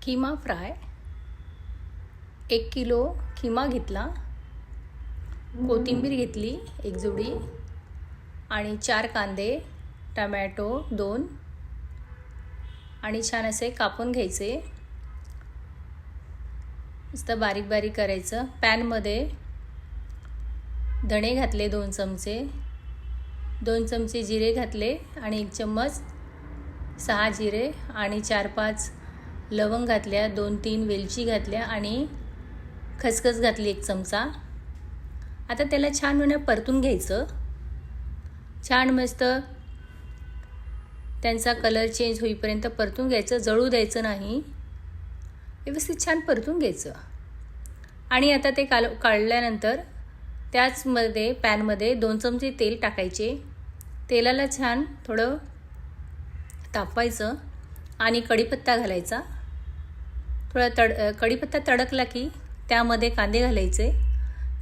कीमा fry 1 kilo कीमा घेतला, कोथिंबीर घेतली 1 जुडी आणि 4 कांदे, टमॅटो 2 आणि छान असे कापून घ्यायचे. मस्त बारीक बारीक करायचं. पॅनमध्ये धणे घातले 2 चमचे, 2 चमचे जिरे घातले आणि 1 चम्मच 6 जिरे आणि 4-5 लवंग घातल्या, 2-3 वेलची घातल्या आणि खसखस घातली 1 चमचा. आता त्याला छान परतून घ्यायचं. छान मस्त त्यांचा कलर चेंज होईपर्यंत परतून घ्यायचं, जळू द्यायचं नाही, व्यवस्थित छान परतून घ्यायचं. आणि आता ते काढल्यानंतर त्याचमध्ये पॅनमध्ये 2 चमचे तेल टाकायचे. तेलाला छान थोडं तापवायचं आणि कढीपत्ता घालायचा. थोडा कढीपत्ता तडकला की त्यामध्ये कांदे घालायचे.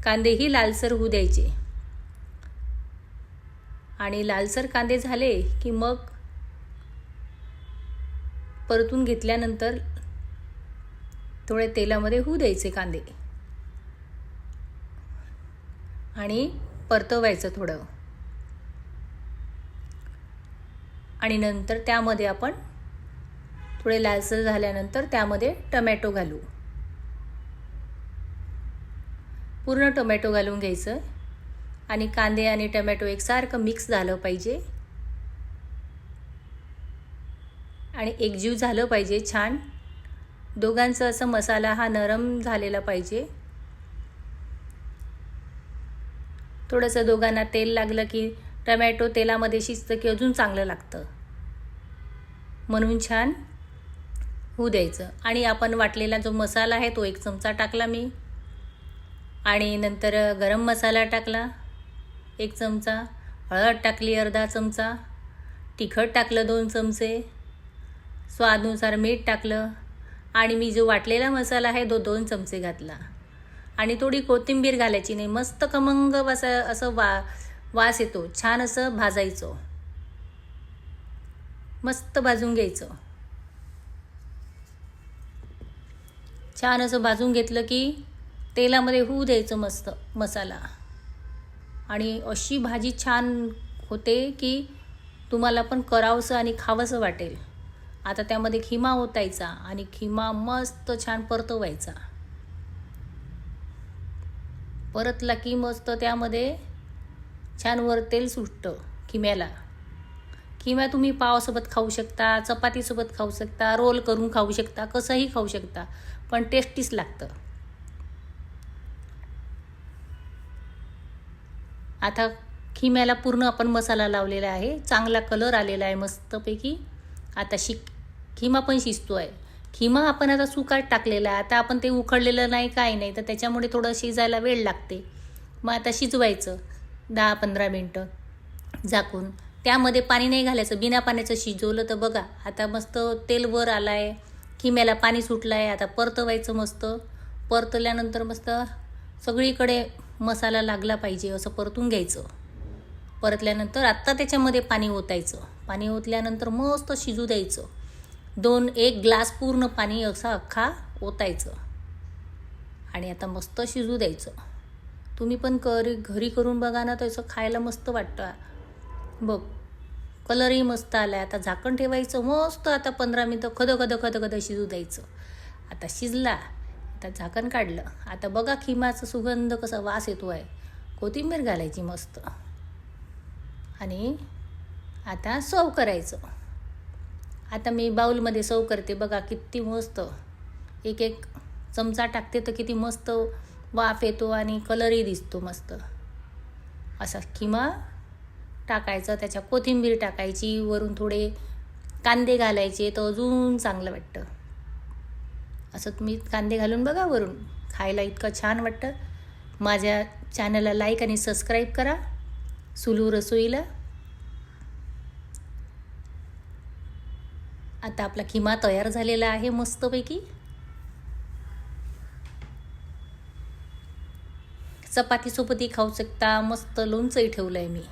कांदेही लालसर होऊ द्यायचे आणि लालसर कांदे झाले की मग परतून घेतल्यानंतर थोडे तेलामध्ये होऊ द्यायचे कांदे आणि परतवायचं थोडं. आणि नंतर त्यामध्ये आपण थोडे लालसर झाल्यानंतर त्यामध्ये टमॅटो घालू. पूर्ण टोमॅटो घालून घ्यायचं आणि कांदे आणि टमॅटो एकसारखं मिक्स झालं पाहिजे आणि एकजीव झालं पाहिजे छान. दोघांचा असं मसाला हा नरम झालेला पाहिजे. थोडंसं दोघांना तेल लागलं की टमॅटो तेलामध्ये शिजतं की अजून चांगलं लागतं, म्हणून छान होऊ द्यायचं. आणि आपण वाटलेला जो मसाला आहे तो 1 चमचा टाकला मी आणि नंतर गरम मसाला टाकला 1 चमचा, हळद टाकली अर्धा चमचा, तिखट टाकलं 2 चमचे, स्वादानुसार मीठ टाकलं आणि मी जो वाटलेला मसाला आहे तो 2 चमचे घातला. आणि थोडी कोथिंबीर घालायची नाही, मस्त खमंग असं वास येतो. छान असं भाजायचं, मस्त भाजून घ्यायचं. छान असं भाजून घेतलं की तेलामध्ये होऊ द्यायचं मस्त मसाला आणि अशी भाजी छान होते की तुम्हाला पण करावंसं आणि खावंसं वाटेल. आता त्यामध्ये खिमा ओतायचा आणि खिमा मस्त छान परतवायचा. परतला की मस्त त्यामध्ये छान वर तेल सुटतं खिम्याला. खिमा तुम्ही पावासोबत खाऊ शकता, चपातीसोबत खाऊ शकता, रोल करून खाऊ शकता, कसंही खाऊ शकता, पण टेस्टीच लागतं. आता खिम्याला पूर्ण आपण मसाला लावलेला आहे, चांगला कलर आलेला आहे मस्तपैकी. आता खिमा पण शिजतो आहे. खिमा आपण आता सुकाट टाकलेला आहे, आता आपण ते उखडलेलं नाही काय नाही, तर त्याच्यामुळे थोडं शिजायला वेळ लागते. मग आता शिजवायचं 10-15 मिनटं झाकून. त्यामध्ये पाणी नाही घालायचं, बिना पाण्याचं शिजवलं तर बघा आता मस्त तेल वर आलं आहे, खिम्याला पाणी सुटलं आहे. आता परतवायचं मस्त. परतल्यानंतर मस्त सगळीकडे मसाला लागला पाहिजे असं परतून घ्यायचं. परतल्यानंतर आत्ता त्याच्यामध्ये पाणी ओतायचं. पाणी ओतल्यानंतर मस्त शिजू द्यायचं. 1 ग्लास पूर्ण पाणी असं अख्खा ओतायचं आणि आता मस्त शिजू द्यायचं. तुम्ही पण घरी करून बघा ना, तसं खायला मस्त वाटतं. बघ कलरही मस्त आला आहे. आता झाकण ठेवायचं मस्त. आता 15 मिनटं खद शिजू द्यायचं. आता शिजला, आता झाकण काढलं. आता बघा खिमाचा सुगंध कसा वास येतो आहे. कोथिंबीर घालायची मस्त आणि आता सर्व करायचं. आता मी बाउलमध्ये सर्व करते. बघा किती मस्त 1 चमचा टाकते तर किती मस्त वाफ येतो आणि कलरही दिसतो मस्त. असा खिमा टाकायचा, त्याच्या कोथिंबीर टाकायची, वरून थोडे कांदे घालायचे तर अजून चांगलं वाटतं. असं तुम्ही कांदे घालून बघा वरून, खायला इतकं छान वाटतं. माझ्या चॅनलला लाईक आणि सबस्क्राईब करा, सुलू रसोईला. आता आपला खिमा तयार झालेला आहे मस्तपैकी. चपातीसोबतही खाऊ शकता. मस्त लोणचंही ठेवलं आहे मी.